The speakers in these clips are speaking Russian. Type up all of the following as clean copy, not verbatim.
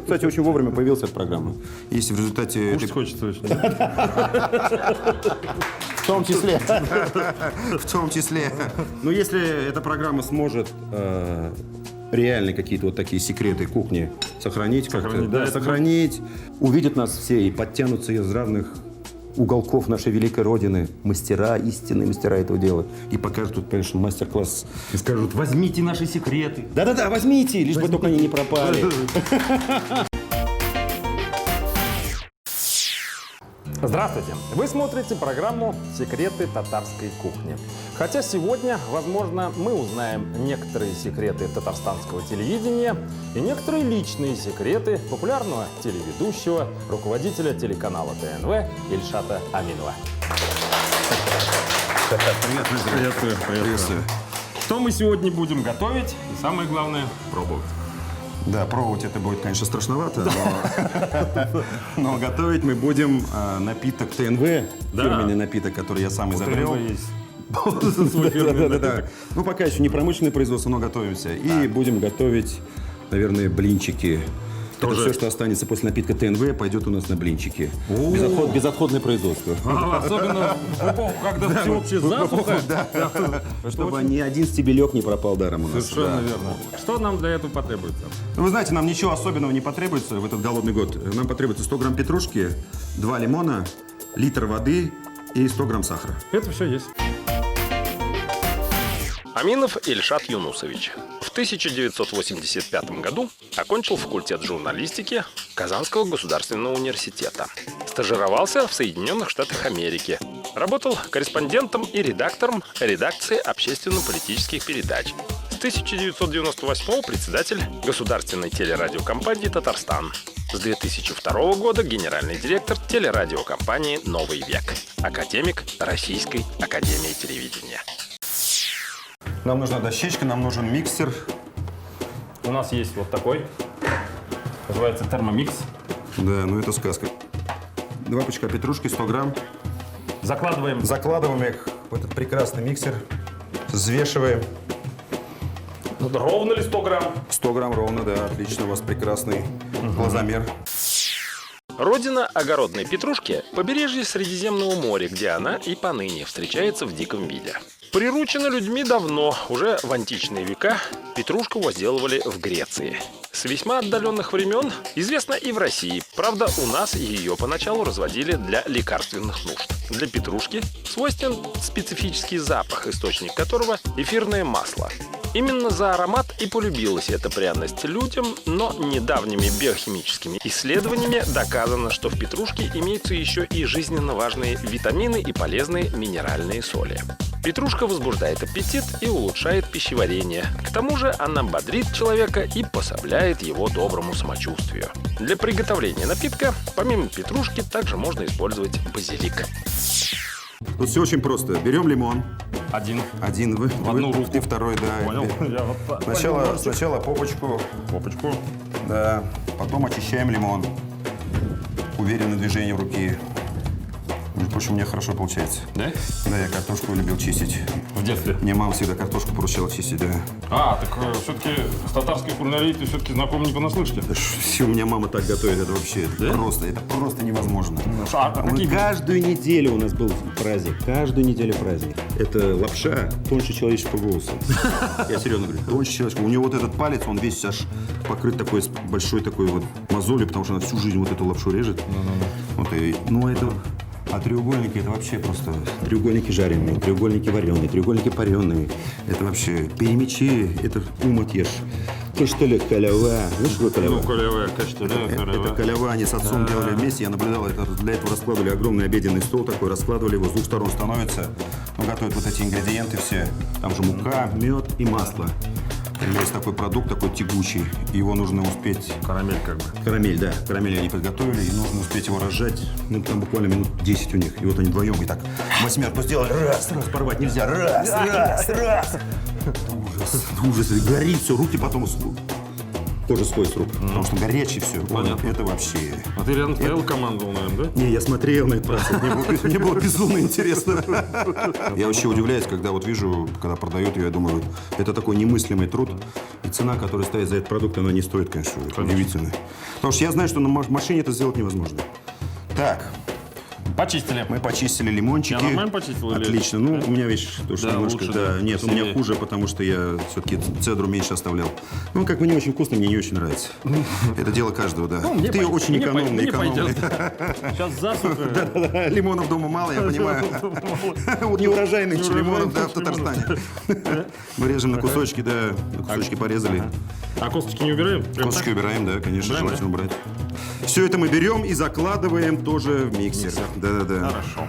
Кстати, очень вовремя появилась эта программа. Если в результате... Кушать хочется очень. В том числе. В том числе. Но если эта программа сможет реально какие-то вот такие секреты кухни сохранить, сохранить, увидят нас все и подтянутся из разных уголков нашей великой Родины, мастера, истинные мастера этого дела. И покажут тут, конечно, мастер-класс. И скажут, возьмите наши секреты. Да-да-да, возьмите, лишь бы только они не пропали. Здравствуйте! Вы смотрите программу «Секреты татарской кухни». Хотя сегодня, возможно, мы узнаем некоторые секреты татарстанского телевидения и некоторые личные секреты популярного телеведущего, руководителя телеканала ТНВ Ильшата Аминова. Приветствую. Что мы сегодня будем готовить и, самое главное, пробовать. Да, пробовать это будет, конечно, страшновато, но готовить мы будем напиток ТНВ, фирменный напиток, который я сам изобрел. Свой фирменный напиток. Ну, пока еще не промышленное производство, но готовимся. И будем готовить, наверное, блинчики. Это все, что останется после напитка ТНВ, пойдет у нас на блинчики. Безотходное производство. Особенно в эпоху, когда всеобщая засуха. Чтобы ни один стебелек не пропал даром у нас. Совершенно верно. Что нам для этого потребуется? Вы знаете, нам ничего особенного не потребуется в этот голодный год. Нам потребуется 100 грамм петрушки, 2 лимона, литр воды и 100 грамм сахара. Это все есть. Аминов Ильшат Юнусович в 1985 году окончил факультет журналистики Казанского государственного университета. Стажировался в Соединенных Штатах Америки. Работал корреспондентом и редактором редакции общественно-политических передач. С 1998 председатель государственной телерадиокомпании «Татарстан». С 2002 года генеральный директор телерадиокомпании «Новый век». Академик Российской академии телевидения. Нам нужна дощечка, нам нужен миксер. У нас есть вот такой. Называется термомикс. Да, ну это сказка. 2 пучка петрушки, 100 грамм. Закладываем. Закладываем их в этот прекрасный миксер. Взвешиваем. Ровно ли 100 грамм? 100 грамм ровно, да, отлично. У вас прекрасный глазомер. Родина огородной петрушки – побережье Средиземного моря, где она и поныне встречается в диком виде. Приручена людьми давно, уже в античные века петрушку возделывали в Греции. С весьма отдаленных времен известно и в России. Правда, у нас ее поначалу разводили для лекарственных нужд. Для петрушки свойствен специфический запах, источник которого – эфирное масло. Именно за аромат и полюбилась эта пряность людям, но недавними биохимическими исследованиями доказано, что в петрушке имеются еще и жизненно важные витамины и полезные минеральные соли. Петрушка возбуждает аппетит и улучшает пищеварение. К тому же она бодрит человека и пособляет его доброму самочувствию. Для приготовления напитка, помимо петрушки, также можно использовать базилик. Тут все очень просто. Берем лимон. Один. Один вы, В одну руку. ты второй, да. Понял. Я вот Сначала попочку. попочку. Да. Потом очищаем лимон. Уверенное движение руки. Между прочим, у меня хорошо получается. Да? Да, я картошку любил чистить. В детстве. Мне мама всегда картошку поручала чистить, да. Так все-таки с татарской кулинарией ты все-таки знаком не понаслышке. У меня мама так готовит, это вообще это просто невозможно. Какие? Каждую неделю у нас был праздник, каждую неделю праздник. Это лапша тоньше человеческого голоса. Я серьезно говорю, тоньше человеческого. У него вот этот палец, он весь аж покрыт такой большой такой вот мозолью, потому что она всю жизнь вот эту лапшу режет. Вот, это... А треугольники это вообще просто треугольники жареные, треугольники вареные, треугольники пареные. Это вообще перемечи, это умот ешь. Ты что ли калява? Ну что калява? Кулевая, конечно, Это калява, они с отцом делали вместе, я наблюдал, для этого раскладывали огромный обеденный стол такой, раскладывали его, с двух сторон становится, готовят вот эти ингредиенты все, там же мука, мед и масло. Есть такой продукт, такой тягучий, его нужно успеть... Карамель как бы. Карамель, да, карамель они подготовили, и нужно успеть его разжать, там буквально минут 10 у них, и вот они вдвоем, и так, восьмерку сделали, раз, порвать нельзя, раз. Ужас, горит все, руки потом... тоже свой сруб. Потому что горячий все. Это вообще... А ты рядом стоял и командовал, наверное, да? Не, я смотрел на этот процесс. Мне было безумно интересно. Я вообще удивляюсь, когда вот вижу, когда продают ее, я думаю, это такой немыслимый труд. И цена, которая стоит за этот продукт, она не стоит, конечно, удивительно. Потому что я знаю, что на машине это сделать невозможно. Так. Почистили. Мы почистили лимончики. Я нормально почистил? Отлично. Ну, у меня, видишь, тоже Да, немножко... лучше, Да, да. нет, у Вкуснее. меня хуже, потому что я все-таки цедру меньше оставлял. Ну, как бы не очень вкусно, мне не очень нравится. Это дело каждого, да. мне Ты пойдет. очень Мне экономный, мне экономный. пойдет. Сейчас засуха. Да-да-да, лимонов дома мало, я понимаю. Неурожайных лимонов, да, в Татарстане. Мы режем на кусочки, да, на кусочки порезали. А косточки не убираем? Прям Косточки так? убираем, да, конечно, Убираем, желательно убрать. Все это мы берем и закладываем тоже в миксер. Да-да-да. Хорошо.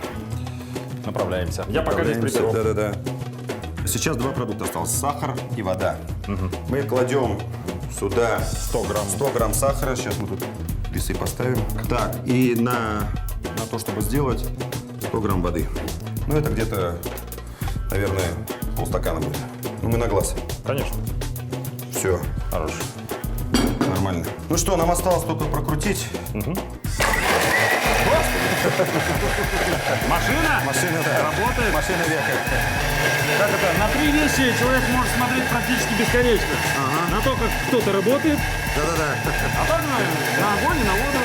Направляемся. Я пока здесь приберу. Да-да-да. Сейчас два продукта осталось. Сахар и вода. Мы кладем сюда 100 грамм сахара. Сейчас мы тут весы поставим. Так, и на то, чтобы сделать, 100 грамм воды. Ну, это где-то, наверное, полстакана будет. Ну, мы на глаз. Конечно. Все. Хорошо. Нормально. Ну что, нам осталось только прокрутить. Машина? Машина, да. Работает? Машина века. Как это? На 3 вещи человек может смотреть практически бесконечно. На то, как кто-то работает, Да-да-да. а также на огонь и на воду.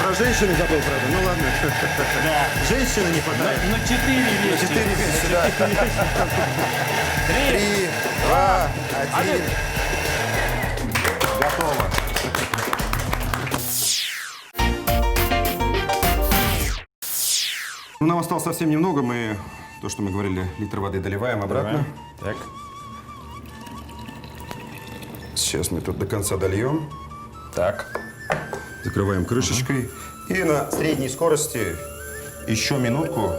Про женщину забыл, правда. Ну ладно. Да. Женщины не хватает. На 4 вещи. 4 вещи, да. 3. 3, 2, 1. Готово. Ну, нам осталось совсем немного. Мы, то, что мы говорили, литр воды доливаем обратно. Так. Сейчас мы тут до конца дольем. Так. Закрываем крышечкой. И на средней скорости еще минутку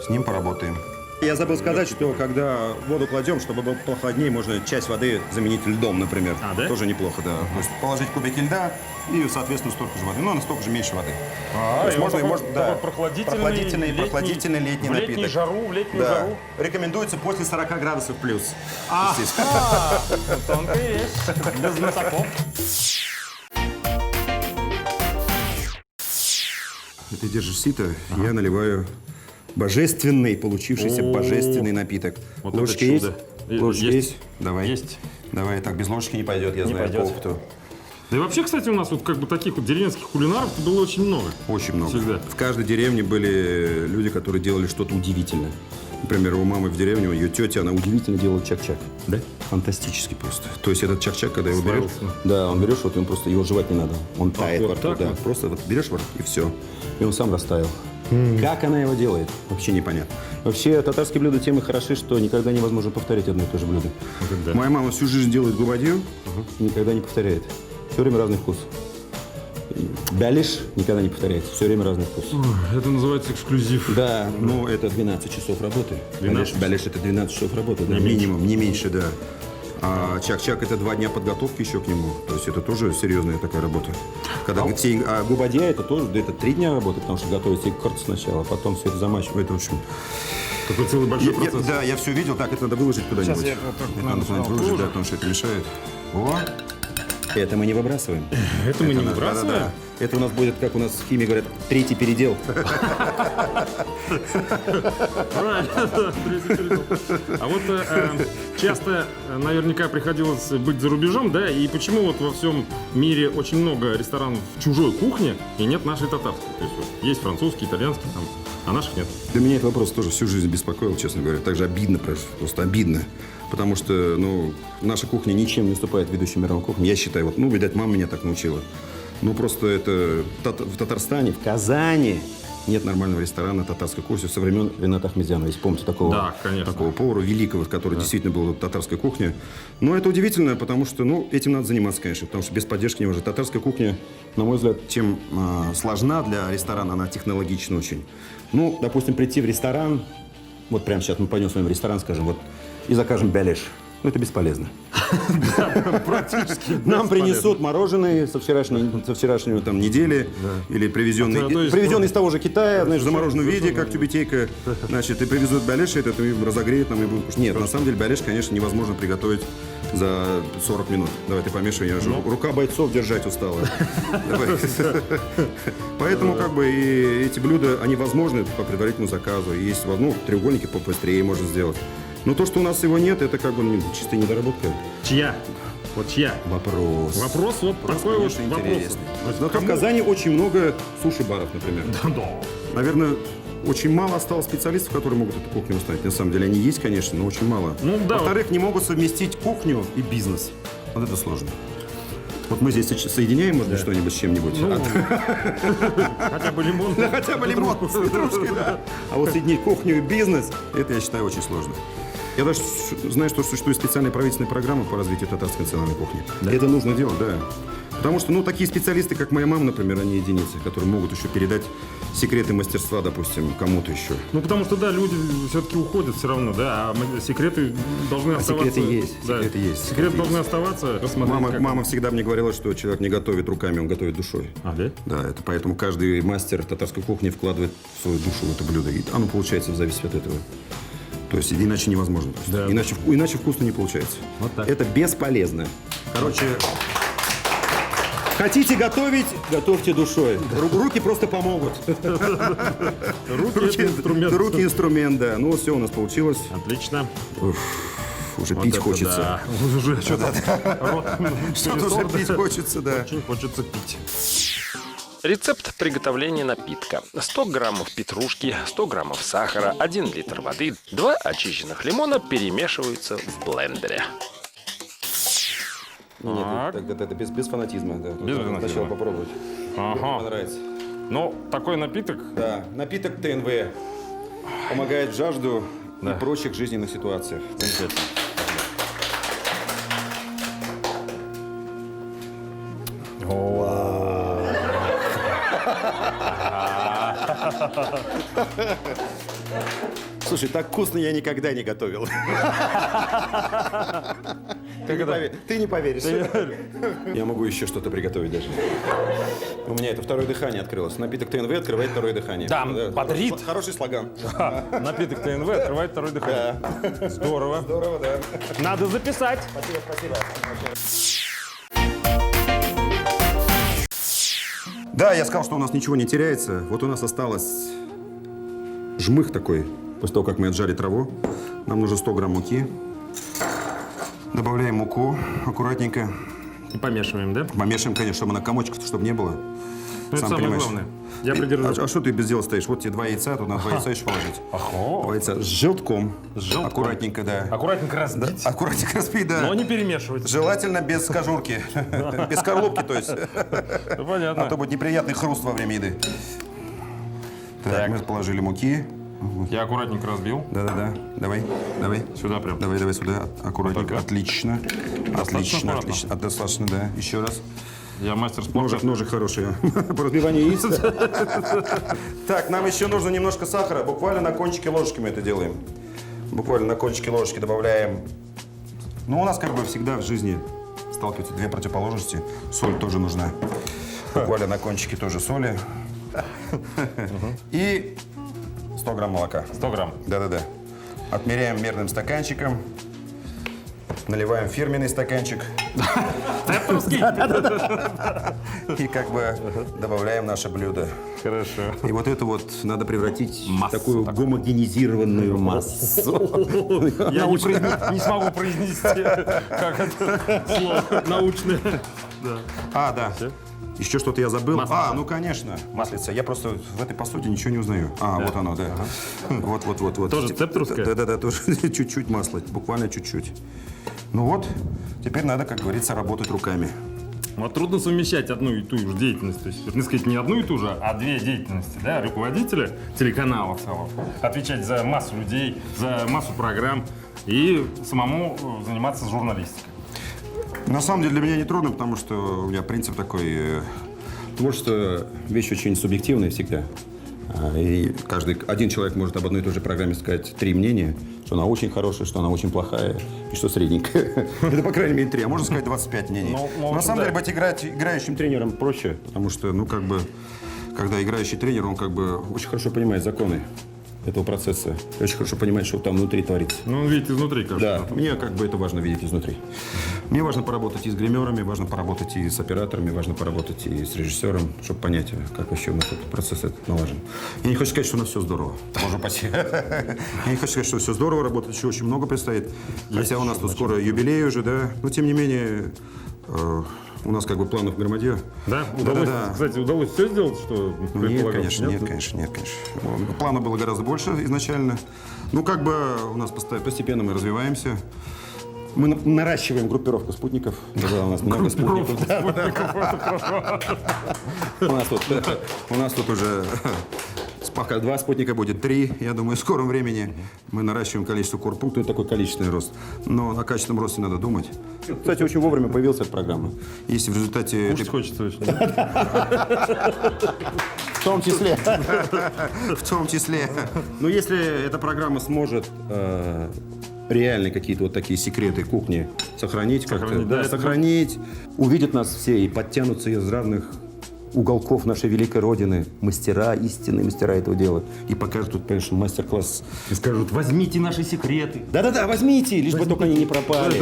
с ним поработаем. Я забыл сказать, что когда воду кладем, чтобы было похолоднее, можно часть воды заменить льдом, например. А, да? Тоже неплохо, да. То есть положить кубики льда и, соответственно, столько же воды. Но настолько же меньше воды. То есть и можно, вот можно, такой да, прохладительный летний в напиток. летнюю жару, в летнюю Да. жару. Рекомендуется после 40 градусов плюс. Естественно. Тонкая вещь. Без знатоков. Ты держишь сито, я наливаю божественный, получившийся божественный напиток. Вот это Ложечка есть? чудо. Ложечка Есть. есть? Давай. Есть. Давай, так, без ложечки не пойдет, я знаю пойдет. по опыту. Да и вообще, кстати, у нас вот как бы таких вот деревенских кулинаров было очень много. Очень много. Всегда. В каждой деревне были люди, которые делали что-то удивительное. Например, у мамы в деревне, ее тетя, она удивительно делала чак-чак. Да? Фантастически просто. То есть этот чак-чак, когда его берешь, Славился. да, он берешь, вот он просто, его жевать не надо. Он тает вот во рту, так да. вот? Просто вот берешь во рту, и все. И он сам растаял. Как она его делает, вообще непонятно. Вообще, татарские блюда тем и хороши, что никогда невозможно повторить одно и то же блюдо. когда? Моя мама всю жизнь делает губадью, никогда не повторяет. Все время разный вкус. Бялиш никогда не повторяется, все время разный вкус. Это называется эксклюзив. Да, но это 12 часов работы. 12 Бялиш это 12 часов работы, да, минимум, не меньше, да. А чак-чак это 2 дня подготовки еще к нему. То есть это тоже серьезная такая работа. Когда губадья это тоже, да, это 3 дня работы, потому что готовится икорт сначала, а потом все это замачивает. В общем, Такой целый большой процесс. да, я все видел. Так, это надо выложить куда-нибудь. Сейчас я вот так, Это наверное, надо куда-нибудь сюда выложить, да, положу. потому что это мешает. О! Это мы не выбрасываем. Это мы не надо- выбрасываем? да-да-да. Это у нас будет, как у нас в химии говорят, 3-й передел. Правильно, да, третий передел. А вот часто наверняка приходилось быть за рубежом, да, и почему вот во всем мире очень много ресторанов чужой кухни и нет нашей татарской? То есть вот есть французский, итальянский, там, а наших нет. Да меня этот вопрос тоже всю жизнь беспокоил, честно говоря. Также обидно, просто обидно. Потому что, ну, наша кухня ничем не уступает ведущей мировой кухне. Я считаю, вот, ну, видать, мама меня так научила. Ну, просто это в Татарстане, в Казани нет нормального ресторана татарской кухни со времен Рената Ахмедзянова. Если помните такого, Да, конечно. такого повара великого, который действительно был татарской кухни. Но это удивительно, потому что, ну, этим надо заниматься, конечно, потому что без поддержки невозможно. Татарская кухня, на мой взгляд, чем сложна для ресторана, она технологична очень. Ну, допустим, прийти в ресторан, вот прямо сейчас мы пойдем с вами в ресторан, скажем, вот, и закажем бялиш. Ну, это бесполезно. Практически. Нам принесут мороженое со вчерашнего там недели или привезенный из того же Китая, значит, в замороженном виде, как тюбетейка. Значит, и привезут бялиш, это и разогреют нам и будем кушать. Нет, на самом деле бялиш, конечно, невозможно приготовить за 40 минут. Давай, ты помешивай, я же рука бойцов держать устала. Давай. Поэтому как бы и эти блюда, они возможны по предварительному заказу. Есть, ну, треугольники побыстрее можно сделать. Но то, что у нас его нет, это как бы чистая недоработка. Чья? Вот чья? Вопрос. Вопрос вот такой вот Конечно, вопрос. интересный. Зато в Казани очень много суши-баров, например. Да. Наверное, очень мало осталось специалистов, которые могут эту кухню установить. На самом деле они есть, конечно, но очень мало. Ну, да. Во-вторых, не могут совместить кухню и бизнес. Вот это сложно. Вот мы здесь соединяем, может быть, что-нибудь с чем-нибудь. Хотя бы лимон. Да, хотя бы лимон с петрушкой, да. А вот соединить кухню и бизнес, это, я считаю, очень сложно. Я даже знаю, что существует специальная правительственная программа по развитию татарской национальной кухни. Да? Это нужно делать, да. Потому что, ну, такие специалисты, как моя мама, например, они единицы, которые могут еще передать секреты мастерства, допустим, кому-то еще. Ну, потому что, да, люди все-таки уходят все равно, да, а секреты должны оставаться. Секреты есть, да. секреты есть. Секреты должны оставаться. Мама всегда мне говорила, что человек не готовит руками, он готовит душой. А, да? Да, это поэтому каждый мастер татарской кухни вкладывает свою душу в это блюдо. И оно получается в зависимости от этого. То есть иначе невозможно. Да. Иначе вкусно не получается. Вот так. Это бесполезно. Короче, хотите готовить, готовьте душой. Руки просто помогут. Руки инструмент. Руки инструмент, да. Ну, все у нас получилось. Отлично. Уже Вот пить это хочется. Да. Уже что-то Что-то уже пить хочется, да. Очень хочется пить. Рецепт приготовления напитка. 100 граммов петрушки, 100 граммов сахара, 1 литр воды, 2 очищенных лимона перемешиваются в блендере. Нет, это без фанатизма, да. Без фанатизма. Сначала попробовать. Ага. Понравится. Ну, такой напиток. Да, напиток ТНВ помогает в жажду и прочих жизненных ситуациях. Замечательно. Слушай, так вкусно я никогда не готовил. Ты не поверишь. Я могу еще что-то приготовить даже. У меня это второе дыхание открылось. Напиток ТНВ открывает второе дыхание. Да, бодрит. Хороший слоган. Напиток ТНВ открывает второе дыхание. Да. Здорово. Здорово, да. Надо записать. Спасибо. Да, я сказал, что у нас ничего не теряется. Вот у нас осталось жмых такой. После того, как мы отжали траву, нам нужно 100 грамм муки. Добавляем муку аккуратненько. И помешиваем, да? Помешиваем, конечно, чтобы она комочков, чтобы не было. Ну, это самое главное. Я придерживаюсь. А что ты без дела стоишь? Вот тебе 2 яйца, тут надо 2 яйца еще положить. Ага. 2 яйца с желтком. С желтком. Аккуратненько, да. Аккуратненько разбить. Аккуратненько разбить, да. Но не перемешивать. Желательно без кожурки. Без скорлупки, то есть. Понятно. А то будет неприятный хруст во время еды. Так, мы положили муки. Я аккуратненько разбил. Да-да-да. Давай. Сюда прям. Давай сюда. Аккуратненько. Вот так, да? Отлично. Отлично. аккуратно. Достаточно, да. Еще раз. Я мастер спорта. Ножик хороший. По разбиванию яиц. Так, нам еще нужно немножко сахара. Буквально на кончике ложечки мы это делаем. Буквально на кончике ложечки добавляем. Ну, у нас как бы всегда в жизни сталкиваются две противоположности. Соль тоже нужна. Буквально на кончике тоже соли. И 100 грамм молока. 100 грамм. Да-да-да. Отмеряем мерным стаканчиком. Наливаем в фирменный стаканчик. И как бы добавляем наше блюдо. Хорошо. И вот это вот надо превратить в Массу такую такую. гомогенизированную массу. Я не смогу произнести, как это слово научное. А, да. Еще что-то я забыл. Масло. Ну конечно, маслица. Я просто в этой посуде ничего не узнаю. Вот оно, да. Вот. Тоже цепторское? Да, тоже чуть-чуть масла, буквально чуть-чуть. Ну вот, теперь надо, как говорится, работать руками. Вот трудно совмещать одну и ту же деятельность. То есть, вернее сказать, не одну и ту же, а две деятельности. Да? Руководителя телеканала в целом. Отвечать за массу людей, за массу программ и самому заниматься журналистикой. На самом деле для меня не трудно, потому что у меня принцип такой. Творчество – вещь очень субъективная всегда. И один человек может об одной и той же программе сказать 3 мнения, что она очень хорошая, что она очень плохая и что средненькая. Это, по крайней мере, 3, а можно сказать 25 мнений. Но на самом деле быть играющим тренером проще, потому что, когда играющий тренер, он как бы очень хорошо понимает законы. этого процесса. И очень хорошо понимать, что там внутри творится. Ну, он видит изнутри, кажется. Да, мне как бы это важно видеть изнутри. Мне важно поработать и с гримерами, важно поработать и с операторами, важно поработать и с режиссером, чтобы понять, как вообще у нас этот процесс этот налажен. Я не хочу сказать, что у нас все здорово. Можно почти. Я не хочу сказать, что все здорово, работать еще очень много предстоит. Хотя у нас тут скоро юбилей уже, да. Но тем не менее, у нас как бы планов громадье. Да? Да. Кстати, удалось все сделать, что Нет, предполагалось? конечно, нет. Планов было гораздо больше изначально. Ну, как бы у нас постепенно мы развиваемся. Мы наращиваем группировку спутников. Да, у нас много спутников. У нас тут уже пока 2 спутника будет 3. Я думаю, в скором времени мы наращиваем количество корпунктов. Это такой количественный рост. Но о качественном росте надо думать. Кстати, очень вовремя появилась эта программа. Если в результате... Кушать хочется очень. В том числе. В том числе. Но если эта программа сможет реально какие-то вот такие секреты кухни сохранить, сохранить, увидят нас все и подтянутся из разных уголков нашей великой Родины, мастера, истинные мастера этого дела, и покажут тут, конечно, мастер-класс. И скажут, возьмите наши секреты. Да-да-да, возьмите, лишь бы только они не пропали.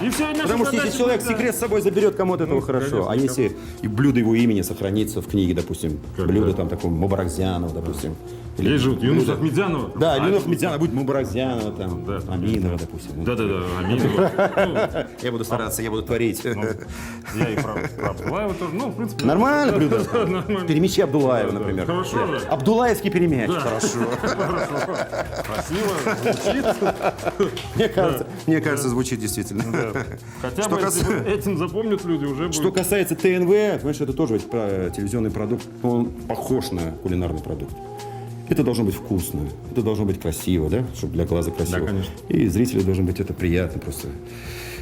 И все, Потому что если человек секрет с собой заберет, кому от этого хорошо. А если и блюдо его имени сохранится в книге, допустим, блюдо там такого Мубаракзянова, допустим. Есть же Юнус Ахмедзянова. Да, Юнус Ахмедзянова, будет Мубаракзянова, там, Аминова, допустим. Да-да-да, Аминова. Я буду стараться, я буду творить. Я и про Абдулаева тоже, ну, в принципе... Нормально блюдо. Перемечи Абдулаева, например. Хорошо, да. Абдулаевский перемеч. Хорошо. Красиво, звучит. Мне кажется, звучит действительно. Хотя бы если этим запомнят люди, уже Что будет... касается ТНВ, понимаешь, это тоже ведь телевизионный продукт, он похож на кулинарный продукт. Это должно быть вкусно, это должно быть красиво, да, чтобы для глаза красиво. Да, конечно. И зрителю должно быть это приятно просто.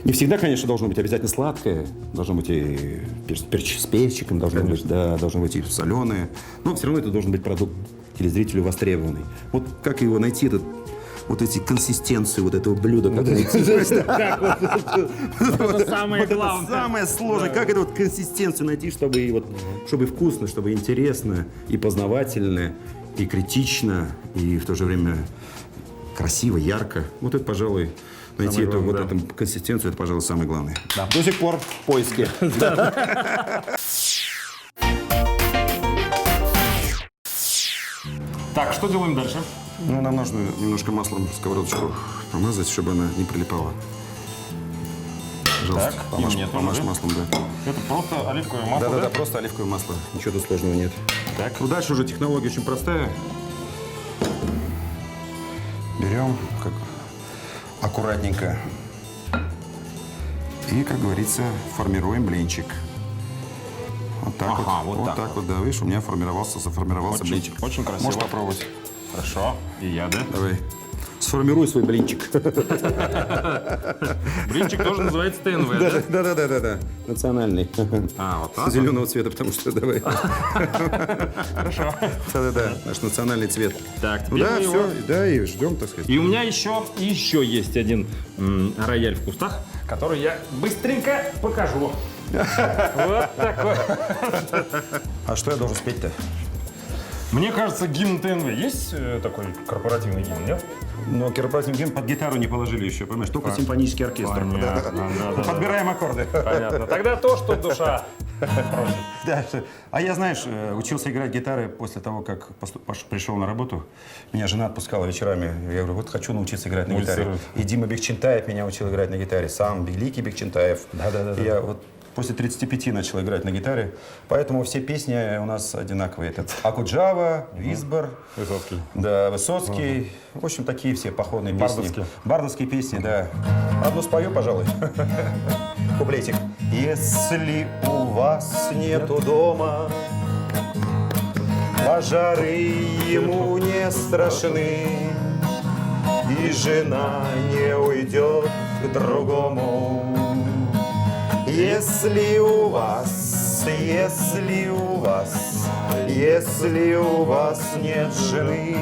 Не всегда, конечно, должно быть обязательно сладкое, должно быть и с перчиком, должно быть, да, должно быть и соленое, но все равно это должен быть продукт телезрителю востребованный. Вот как его найти, вот эти консистенции вот этого блюда, как найти? Это самое главное. Самое сложное, как эту вот консистенцию найти, чтобы вкусно, чтобы интересно и познавательно, и критично, и в то же время красиво, ярко. Вот это, пожалуй, найти эту консистенцию, это, пожалуй, самое главное. Да. До сих пор в поиске. Так, что делаем дальше? Ну, нам нужно немножко маслом сковородочку помазать, чтобы она не прилипала. Пожалуйста, Так, помажь маслом, да. Это просто оливковое масло, Да-да-да, просто оливковое масло. Ничего тут сложного нет. Так. Ну, дальше уже технология очень простая. Берем как аккуратненько и, как говорится, формируем блинчик. Вот так вот так вот, да, видишь, у меня сформировался блинчик. Очень красиво. Можешь попробовать. Хорошо. И я, да? Давай. Сформируй свой блинчик. Блинчик тоже называется ТНВ, да? Да. Национальный. А, вот так? Зеленого цвета, потому что давай. Хорошо. Да, наш национальный цвет. Так, Ну теперь да, мы все, его... да, и ждем, так сказать. И у меня еще есть один рояль в кустах, который я быстренько покажу. Вот такой. А что я должен спеть-то? Мне кажется, гимн ТНВ есть такой корпоративный гимн, нет? Но корпоративный гимн под гитару не положили еще, понимаешь? Только симфонический оркестр. Понятно, да. Подбираем аккорды. Понятно. Тогда то, что душа просит. Да. А я, знаешь, учился играть гитары после того, как пришел на работу. Меня жена отпускала вечерами. Я говорю, вот хочу научиться играть на гитаре. И Дима Бекчентаев меня учил играть на гитаре. Сам великий Бекчентаев. Да. Я вот после 35 начал играть на гитаре, поэтому все песни у нас одинаковые. Это Акуджава, Висбор, Высоцкий. Да, Высоцкий. В общем, такие все походные песни. Бардовские. Бардовские песни, да. Одну спою, пожалуй. Куплетик. Если у вас нету дома, пожары ему не страшны, и жена не уйдет к другому. Если у вас нет жены,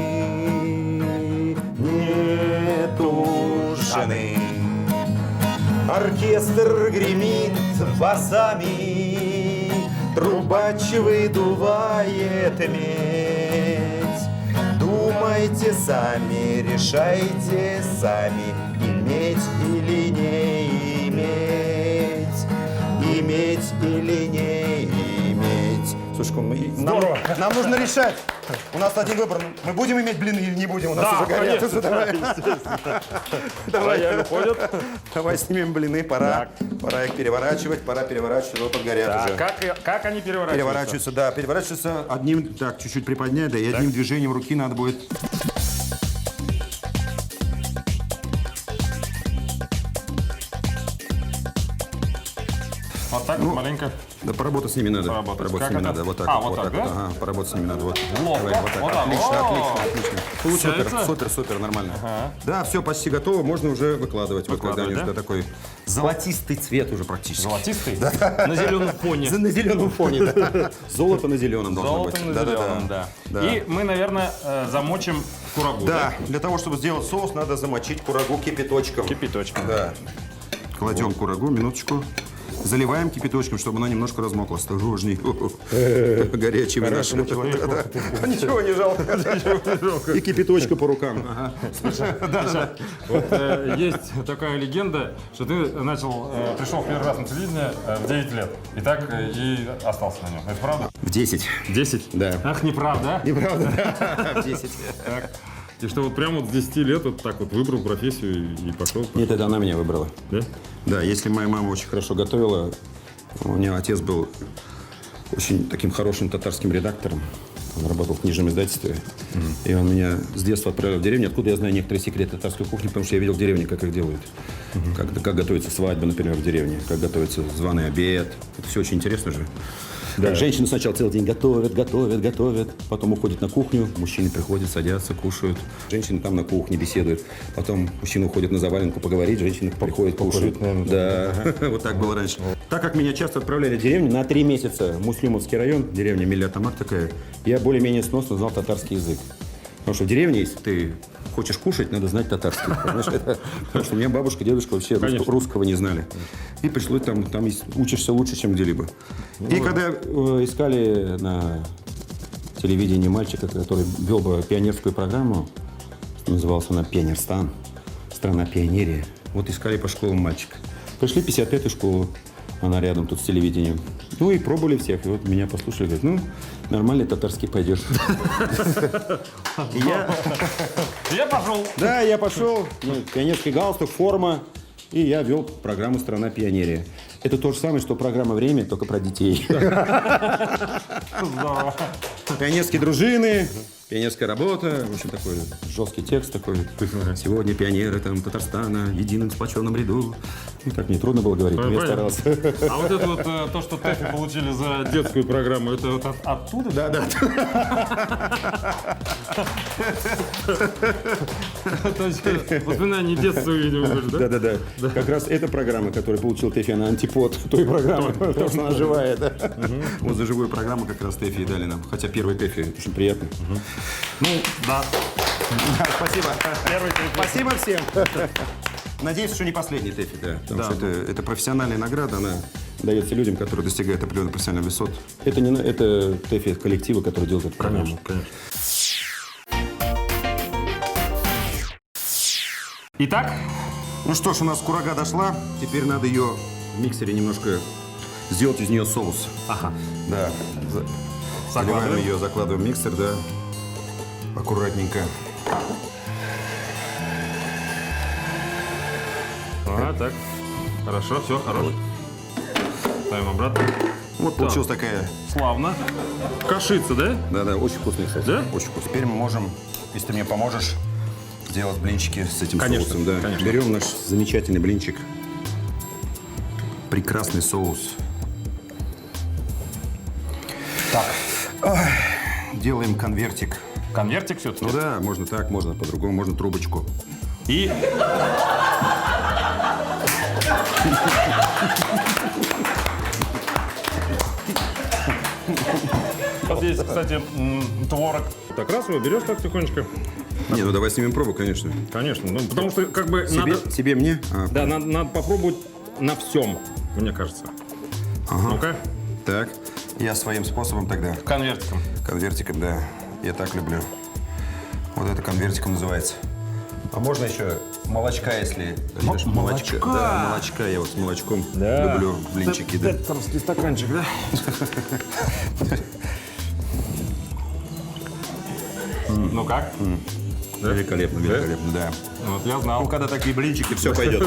нету жены. Оркестр гремит басами, трубач выдувает медь. Думайте сами, решайте сами, иметь или не иметь, иметь или не иметь. Слушай, нам нужно решать. У нас один выбор. Мы будем иметь блины или не будем? У нас уже горят. Давай, уходят. Давай снимем блины, пора их переворачивать, вот подгорят уже. Как они переворачиваются? Переворачиваются одним, так, чуть-чуть приподнять, да, и одним движением руки надо будет. Вот так вот маленько. Да, поработать с ними надо. Поработать с как ними это? надо, вот так. Вот так, да? Ага, поработать с ними надо, вот. Ловко. Давай, вот так. Вот так. Отлично. Получается? Супер, нормально. Ага. Да, все почти готово, можно уже выкладывать. Вот когда они Выкладывать, уже такой золотистый цвет уже практически. Золотистый? На зеленом фоне. На зеленом фоне, да. Золото на зеленом должно быть. Золото на зеленом, да. И мы, наверное, замочим курагу, Да, для того, чтобы сделать соус, надо замочить курагу кипяточком. Кипяточком. Да. Кладем курагу, минуточку. Заливаем кипяточком, чтобы она немножко размокла. Осторожней. Горячий вы наши. Ничего не жалко. И кипяточка по рукам. Вот есть такая легенда, что ты пришел первый раз на телевидение в 9 лет. И так и остался на нем. Это правда? В 10. 10? Да. Ах, неправда, а? Неправда, да. В 10. Так. И что вот прямо вот с 10 лет вот так вот выбрал профессию и пошел? Нет, это она меня выбрала. Да? Да, если моя мама очень хорошо готовила, у нее отец был очень таким хорошим татарским редактором. Он работал в книжном издательстве. И он меня с детства отправил в деревню. Откуда я знаю некоторые секреты татарской кухни, потому что я видел в деревне, как их делают. Как готовится свадьба, например, в деревне, как готовится званый обед. Это все очень интересно же. Да. Как женщины сначала целый день готовят, потом уходят на кухню, мужчины приходят, садятся, кушают. Женщины там на кухне беседуют. Потом мужчины уходят на заваленку поговорить, женщины приходят, кушают. Да, вот так было раньше. Так как меня часто отправляли в деревню, на 3 месяца, Муслимовский район, деревня Миллиатамак такая, я более-менее сносно знал татарский язык. Потому что в деревне, если ты хочешь кушать, надо знать татарский. Потому что у меня бабушка, дедушка вообще русского не знали. И пришлось там учишься лучше, чем где-либо. И когда искали на телевидении мальчика, который вел бы пионерскую программу, называлась она «Пионерстан», «Страна пионерия», вот искали по школам мальчика. Пришли в 55-ю школу, она рядом тут с телевидением. Ну и пробовали всех. И вот меня послушали, говорят, ну, нормальный татарский пойдешь. Я пошел. Да, я пошел. Пионерский галстук, форма. И я вел программу «Страна пионерия». Это то же самое, что программа «Время», только про детей. Здорово. Пионерские дружины, пионерская работа. В общем, такой жесткий текст такой. Сегодня пионеры там, Татарстана в едином сплоченном ряду. Ну, так нетрудно было говорить, но я старался. А вот это вот то, что ТЭФи получили за детскую программу, это вот оттуда? Да. То есть воспоминания детства, видимо, да? Да. Как раз эта программа, которую получил ТЭФИ, она антипод той программы, потому что она живая. Вот за живую программу как раз ТЭФИ дали нам. Хотя первый ТЭФИ очень приятный. Ну, да. Спасибо. Спасибо всем. Надеюсь, что не последний ТЭФИ, да. Потому что это профессиональная награда, она дается людям, которые достигают определенных профессиональных высот. Это ТЭФИ коллективы, которые делают эту программу. Конечно. Итак, ну что ж, у нас курага дошла. Теперь надо ее в миксере немножко сделать из нее соус. Ага. Да. Заливаем ее, закладываем в миксер, да. Аккуратненько. Так. Хорошо, все, хорошо. Ставим обратно. Вот получилась такая... Славно. Кашица, да? Да, очень вкусный, кстати. Да? Очень вкусный. Теперь мы можем, если ты мне поможешь, сделать блинчики с этим Конечно, соусом. Да. конечно. Берем наш замечательный блинчик. Прекрасный соус. Так. Делаем конвертик. Конвертик все-таки? Ну да, можно так, можно по-другому, можно трубочку. И... Вот здесь, кстати, творог. Так раз его берешь так тихонечко. Не, ну давай снимем пробу, конечно. Конечно, ну потому что как бы надо... Себе, мне? Да, надо попробовать на всем, мне кажется. Ага. Ну-ка. Так, я своим способом тогда. Конвертиком. Конвертиком, да. Я так люблю. Вот это конвертиком называется. А можно еще молочка, если... любишь молочка? Да, молочка. Я вот с молочком Да. люблю блинчики. Да. Детторский стаканчик, да? Ну как? Великолепно, великолепно, да. Вот я знал. Ну, когда такие блинчики, все пойдет.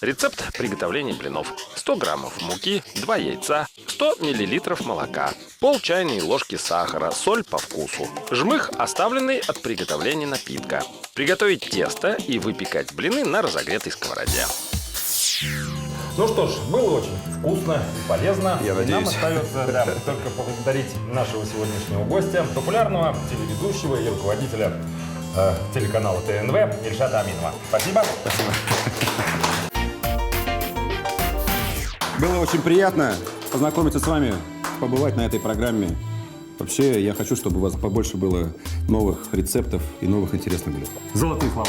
Рецепт приготовления блинов. 100 граммов муки, 2 яйца, 100 миллилитров молока, пол чайной ложки сахара, соль по вкусу. Жмых, оставленный от приготовления напитка. Приготовить тесто и выпекать блины на разогретой сковороде. Ну что ж, было очень вкусно и полезно. Я и надеюсь. нам остается только поблагодарить нашего сегодняшнего гостя, популярного телеведущего и руководителя телеканала ТНВ Ильшата Аминова. Спасибо. Было очень приятно познакомиться с вами, побывать на этой программе. Вообще, я хочу, чтобы у вас побольше было новых рецептов и новых интересных блюд. Золотые слова.